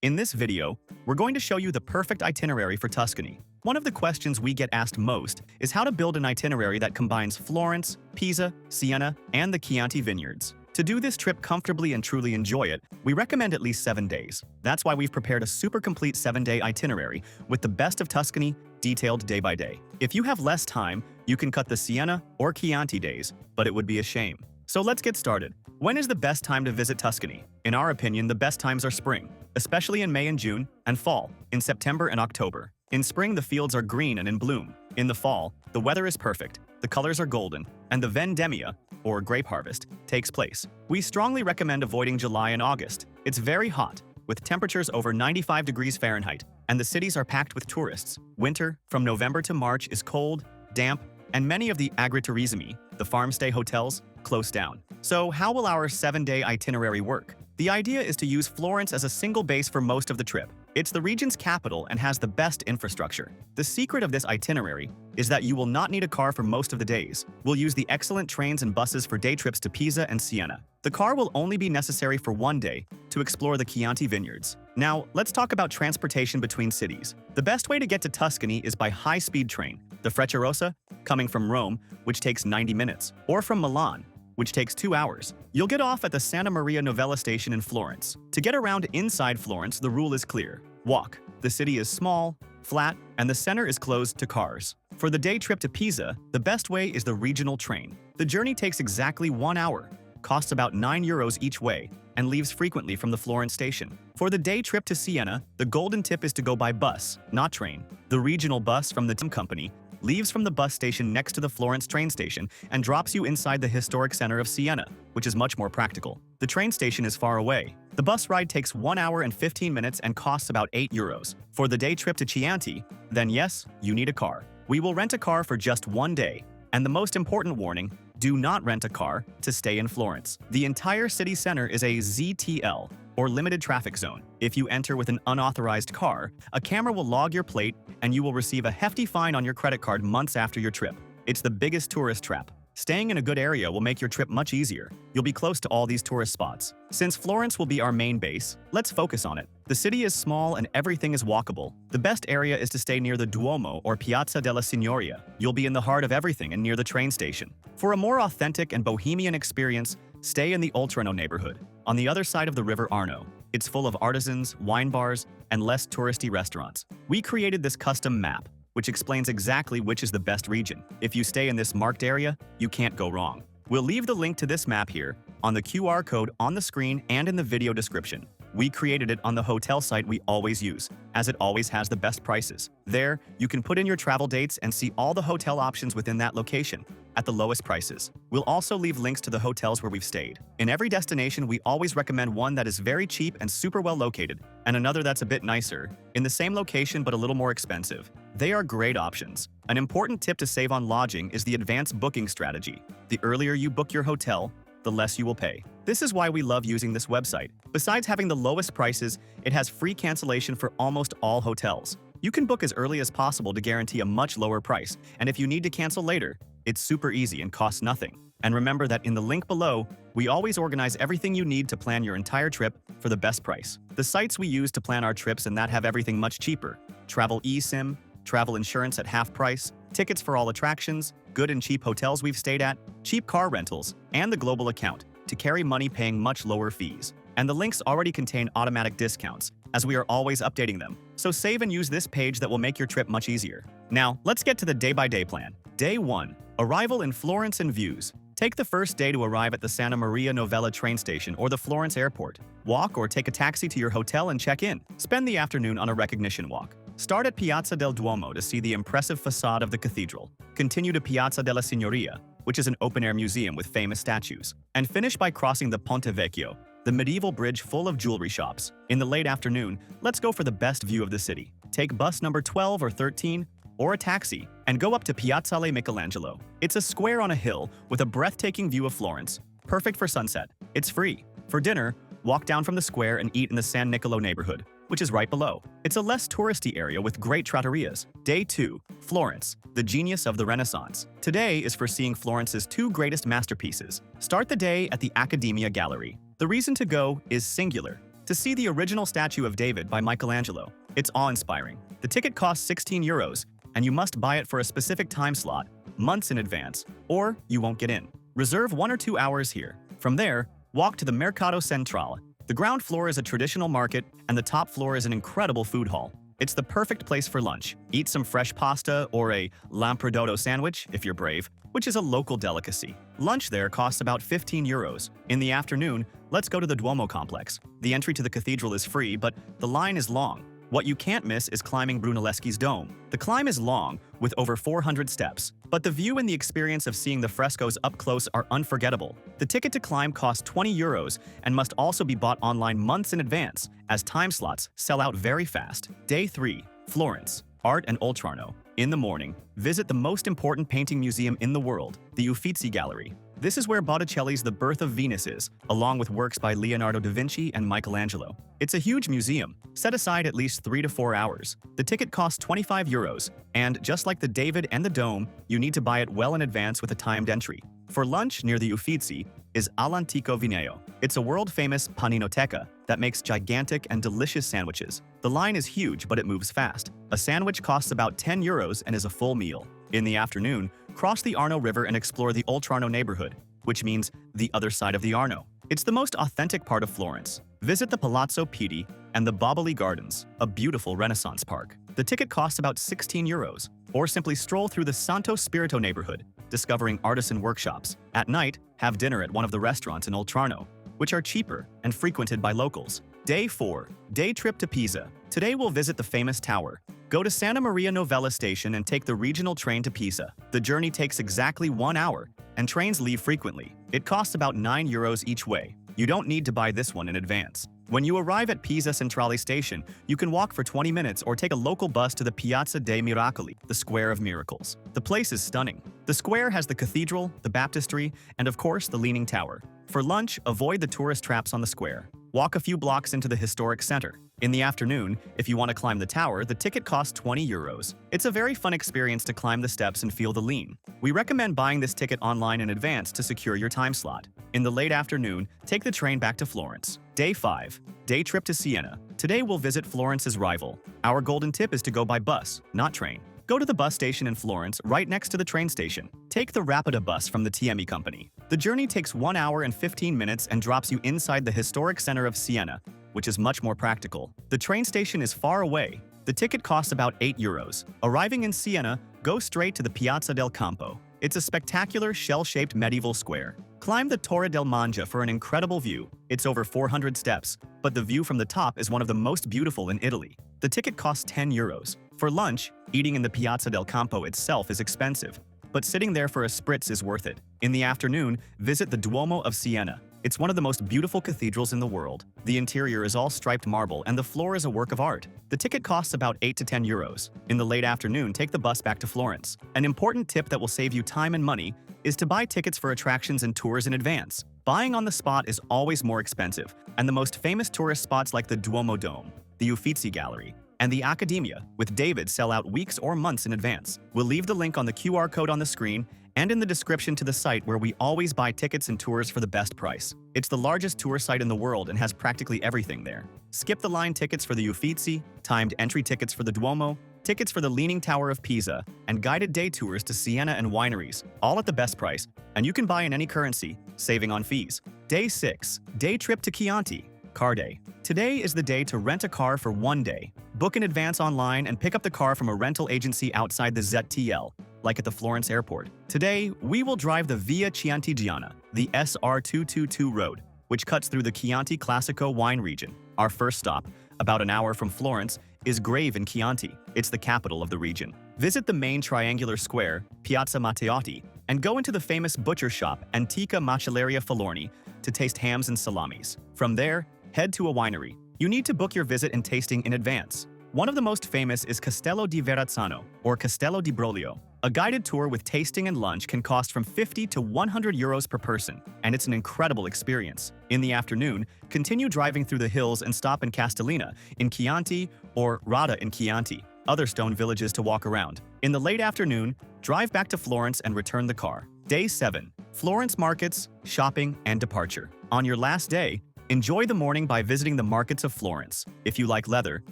In this video, we're going to show you the perfect itinerary for Tuscany. One of the questions we get asked most is how to build an itinerary that combines Florence, Pisa, Siena, and the Chianti vineyards. To do this trip comfortably and truly enjoy it, we recommend at least 7 days. That's why we've prepared a super complete 7-day itinerary with the best of Tuscany, detailed day by day. If you have less time, you can cut the Siena or Chianti days, but it would be a shame. So let's get started. When is the best time to visit Tuscany? In our opinion, the best times are spring, especially in May and June, and fall, in September and October. In spring, the fields are green and in bloom. In the fall, the weather is perfect, the colors are golden, and the vendemmia, or grape harvest, takes place. We strongly recommend avoiding July and August. It's very hot, with temperatures over 95 degrees Fahrenheit, and the cities are packed with tourists. Winter, from November to March, is cold, damp, and many of the agriturismi, the farmstay hotels, close down. So how will our 7-day itinerary work? The idea is to use Florence as a single base for most of the trip. It's the region's capital and has the best infrastructure. The secret of this itinerary is that you will not need a car for most of the days. We'll use the excellent trains and buses for day trips to Pisa and Siena. The car will only be necessary for 1 day to explore the Chianti vineyards. Now, let's talk about transportation between cities. The best way to get to Tuscany is by high-speed train, the Frecciarossa, coming from Rome, which takes 90 minutes, or from Milan, which takes 2 hours. You'll get off at the Santa Maria Novella station in Florence. To get around inside Florence, the rule is clear. Walk. The city is small, flat, and the center is closed to cars. For the day trip to Pisa, the best way is the regional train. The journey takes exactly 1 hour, costs about €9 each way, and leaves frequently from the Florence station. For the day trip to Siena, the golden tip is to go by bus, not train. The regional bus from the TIM company leaves from the bus station next to the Florence train station and drops you inside the historic center of Siena, which is much more practical. The train station is far away. The bus ride takes 1 hour and 15 minutes and costs about €8. For the day trip to Chianti, then yes, you need a car. We will rent a car for just 1 day. And the most important warning, do not rent a car to stay in Florence. The entire city center is a ZTL, or limited traffic zone. If you enter with an unauthorized car, a camera will log your plate and you will receive a hefty fine on your credit card months after your trip. It's the biggest tourist trap. Staying in a good area will make your trip much easier. You'll be close to all these tourist spots. Since Florence will be our main base, let's focus on it. The city is small and everything is walkable. The best area is to stay near the Duomo or Piazza della Signoria. You'll be in the heart of everything and near the train station. For a more authentic and bohemian experience, stay in the Oltrarno neighborhood, on the other side of the River Arno. It's full of artisans, wine bars, and less touristy restaurants. We created this custom map, which explains exactly which is the best region. If you stay in this marked area, you can't go wrong. We'll leave the link to this map here, on the QR code on the screen and in the video description. We created it on the hotel site we always use, as it always has the best prices. There, you can put in your travel dates and see all the hotel options within that location, at the lowest prices. We'll also leave links to the hotels where we've stayed. In every destination, we always recommend one that is very cheap and super well located, and another that's a bit nicer, in the same location but a little more expensive. They are great options. An important tip to save on lodging is the advanced booking strategy. The earlier you book your hotel, the less you will pay. This is why we love using this website. Besides having the lowest prices, it has free cancellation for almost all hotels. You can book as early as possible to guarantee a much lower price, and if you need to cancel later, it's super easy and costs nothing. And remember that in the link below, we always organize everything you need to plan your entire trip for the best price. The sites we use to plan our trips and that have everything much cheaper: Travel eSIM, travel insurance at half price, tickets for all attractions, good and cheap hotels we've stayed at, cheap car rentals, and the global account to carry money paying much lower fees. And the links already contain automatic discounts, as we are always updating them. So save and use this page that will make your trip much easier. Now, let's get to the day-by-day plan. Day 1. Arrival in Florence and views. Take the first day to arrive at the Santa Maria Novella train station or the Florence airport. Walk or take a taxi to your hotel and check in. Spend the afternoon on a recognition walk. Start at Piazza del Duomo to see the impressive facade of the cathedral. Continue to Piazza della Signoria, which is an open-air museum with famous statues. And finish by crossing the Ponte Vecchio, the medieval bridge full of jewelry shops. In the late afternoon, let's go for the best view of the city. Take bus number 12 or 13, or a taxi, and go up to Piazzale Michelangelo. It's a square on a hill with a breathtaking view of Florence, perfect for sunset. It's free. For dinner, walk down from the square and eat in the San Nicolo neighborhood, which is right below. It's a less touristy area with great trattorias. Day 2. Florence, the genius of the Renaissance. Today is for seeing Florence's 2 greatest masterpieces. Start the day at the Accademia Gallery. The reason to go is singular. to see the original statue of David by Michelangelo. It's awe-inspiring. The ticket costs 16 euros, and you must buy it for a specific time slot, months in advance, or you won't get in. Reserve 1 or 2 hours here. From there, walk to the Mercato Centrale. The ground floor is a traditional market, and the top floor is an incredible food hall. It's the perfect place for lunch. Eat some fresh pasta or a lampredotto sandwich, if you're brave, which is a local delicacy. Lunch there costs about 15 euros. In the afternoon, let's go to the Duomo complex. The entry to the cathedral is free, but the line is long. What you can't miss is climbing Brunelleschi's dome. The climb is long, with over 400 steps, but the view and the experience of seeing the frescoes up close are unforgettable. The ticket to climb costs 20 euros and must also be bought online months in advance, as time slots sell out very fast. Day 3. Florence. Art and Oltrarno. In the morning, visit the most important painting museum in the world, the Uffizi Gallery. This is where Botticelli's The Birth of Venus is, along with works by Leonardo da Vinci and Michelangelo. It's a huge museum. Set aside at least 3 to 4 hours. The ticket costs 25 euros, and just like the David and the Dome, you need to buy it well in advance with a timed entry. For lunch near the Uffizi is All'Antico Vineo. It's a world-famous paninoteca that makes gigantic and delicious sandwiches. The line is huge, but it moves fast. A sandwich costs about 10 euros and is a full meal. In the afternoon, cross the Arno River and explore the Oltrarno neighborhood, which means the other side of the Arno. It's the most authentic part of Florence. Visit the Palazzo Pitti and the Boboli Gardens, a beautiful Renaissance park. The ticket costs about 16 euros, or simply stroll through the Santo Spirito neighborhood, discovering artisan workshops. At night, have dinner at one of the restaurants in Oltrarno, which are cheaper and frequented by locals. Day 4. Day trip to Pisa. Today we'll visit the famous tower. Go to Santa Maria Novella station and take the regional train to Pisa. The journey takes exactly 1 hour, and trains leave frequently. It costs about 9 euros each way. You don't need to buy this one in advance. When you arrive at Pisa Centrale station, you can walk for 20 minutes or take a local bus to the Piazza dei Miracoli, the Square of Miracles. The place is stunning. The square has the cathedral, the baptistry, and of course the Leaning Tower. For lunch, avoid the tourist traps on the square. Walk a few blocks into the historic center. In the afternoon, if you want to climb the tower, the ticket costs 20 euros. It's a very fun experience to climb the steps and feel the lean. We recommend buying this ticket online in advance to secure your time slot. In the late afternoon, take the train back to Florence. Day 5. Day trip to Siena. Today we'll visit Florence's rival. Our golden tip is to go by bus, not train. Go to the bus station in Florence right next to the train station. Take the Rapida bus from the TME company. The journey takes 1 hour and 15 minutes and drops you inside the historic center of Siena, which is much more practical. The train station is far away. The ticket costs about 8 euros. Arriving in Siena, go straight to the Piazza del Campo. It's a spectacular shell-shaped medieval square. Climb the Torre del Mangia for an incredible view. It's over 400 steps, but the view from the top is one of the most beautiful in Italy. The ticket costs 10 euros. For lunch, eating in the Piazza del Campo itself is expensive, but sitting there for a spritz is worth it. In the afternoon, visit the Duomo of Siena. It's one of the most beautiful cathedrals in the world. The interior is all striped marble and the floor is a work of art. The ticket costs about 8 to 10 euros. In the late afternoon, take the bus back to Florence. An important tip that will save you time and money is to buy tickets for attractions and tours in advance. Buying on the spot is always more expensive, and the most famous tourist spots like the Duomo Dome, the Uffizi Gallery, and the Accademia with David sell out weeks or months in advance. We'll leave the link on the QR code on the screen and in the description to the site where we always buy tickets and tours for the best price. It's the largest tour site in the world and has practically everything there. Skip the line tickets for the Uffizi, timed entry tickets for the Duomo, tickets for the Leaning Tower of Pisa, and guided day tours to Siena and wineries, all at the best price, and you can buy in any currency, saving on fees. Day 6. Day trip to Chianti. Car day. Today is the day to rent a car for 1 day. Book in advance online and pick up the car from a rental agency outside the ZTL, like at the Florence airport. Today, we will drive the Via Chiantigiana, the SR 222 road, which cuts through the Chianti Classico wine region. Our first stop, about an hour from Florence, is Grave in Chianti. It's the capital of the region. Visit the main triangular square, Piazza Matteotti, and go into the famous butcher shop, Antica Macelleria Falorni, to taste hams and salamis. From there, head to a winery. You need to book your visit and tasting in advance. One of the most famous is Castello di Verrazzano, or Castello di Broglio. A guided tour with tasting and lunch can cost from 50 to 100 euros per person, and it's an incredible experience. In the afternoon, continue driving through the hills and stop in Castellina, in Chianti, or Rada in Chianti, other stone villages to walk around. In the late afternoon, drive back to Florence and return the car. Day 7. Florence markets, shopping, and departure. On your last day, Enjoy the morning by visiting the markets of Florence. If you like leather,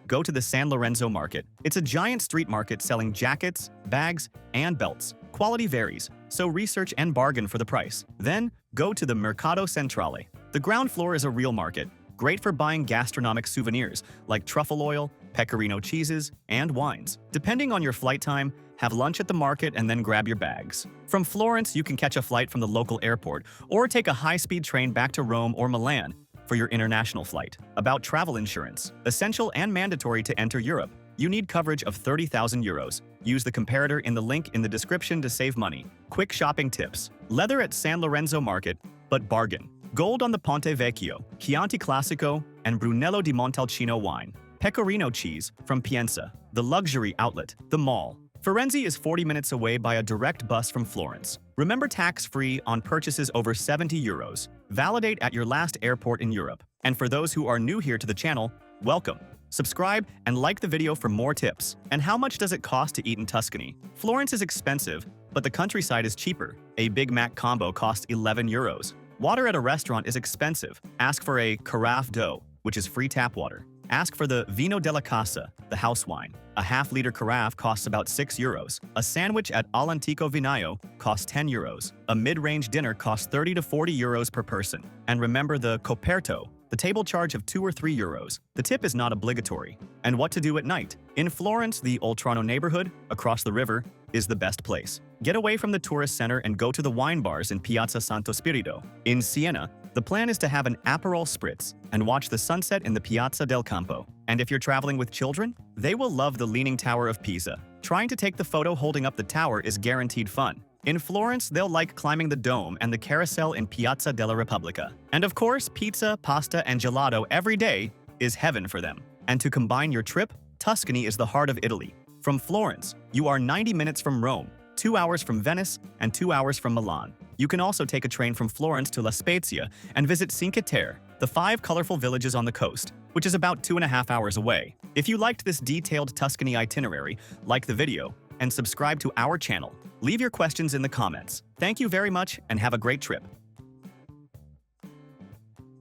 go to the San Lorenzo market. It's a giant street market selling jackets, bags, and belts. Quality varies, so research and bargain for the price. Then, go to the Mercato Centrale. The ground floor is a real market, great for buying gastronomic souvenirs like truffle oil, pecorino cheeses, and wines. Depending on your flight time, have lunch at the market and then grab your bags. From Florence, you can catch a flight from the local airport or take a high-speed train back to Rome or Milan for your international flight. About travel insurance. Essential and mandatory to enter Europe. You need coverage of 30,000 euros. Use the comparator in the link in the description to save money. Quick shopping tips. Leather at San Lorenzo Market, but bargain. Gold on the Ponte Vecchio, Chianti Classico, and Brunello di Montalcino wine. Pecorino cheese from Pienza, the luxury outlet, the mall. Firenze is 40 minutes away by a direct bus from Florence. Remember tax-free on purchases over 70 euros. Validate at your last airport in Europe. And for those who are new here to the channel, welcome. Subscribe and like the video for more tips. And how much does it cost to eat in Tuscany? Florence is expensive, but the countryside is cheaper. A Big Mac combo costs 11 euros. Water at a restaurant is expensive. Ask for a carafe d'eau, which is free tap water. Ask for the Vino della Casa, the house wine. A half-liter carafe costs about 6 euros. A sandwich at All'Antico Vinaio costs 10 euros. A mid-range dinner costs 30 to 40 euros per person. And remember the coperto, the table charge of 2 or 3 euros. The tip is not obligatory. And what to do at night? In Florence, the Oltrarno neighborhood, across the river, is the best place. Get away from the tourist center and go to the wine bars in Piazza Santo Spirito. In Siena, the plan is to have an Aperol Spritz and watch the sunset in the Piazza del Campo. And if you're traveling with children, they will love the Leaning Tower of Pisa. Trying to take the photo holding up the tower is guaranteed fun. In Florence, they'll like climbing the dome and the carousel in Piazza della Repubblica. And of course, pizza, pasta, and gelato every day is heaven for them. And to combine your trip, Tuscany is the heart of Italy. From Florence, you are 90 minutes from Rome, 2 hours from Venice, and 2 hours from Milan. You can also take a train from Florence to La Spezia and visit Cinque Terre, the 5 colorful villages on the coast, which is about 2.5 hours away. If you liked this detailed Tuscany itinerary, like the video and subscribe to our channel. Leave your questions in the comments. Thank you very much and have a great trip.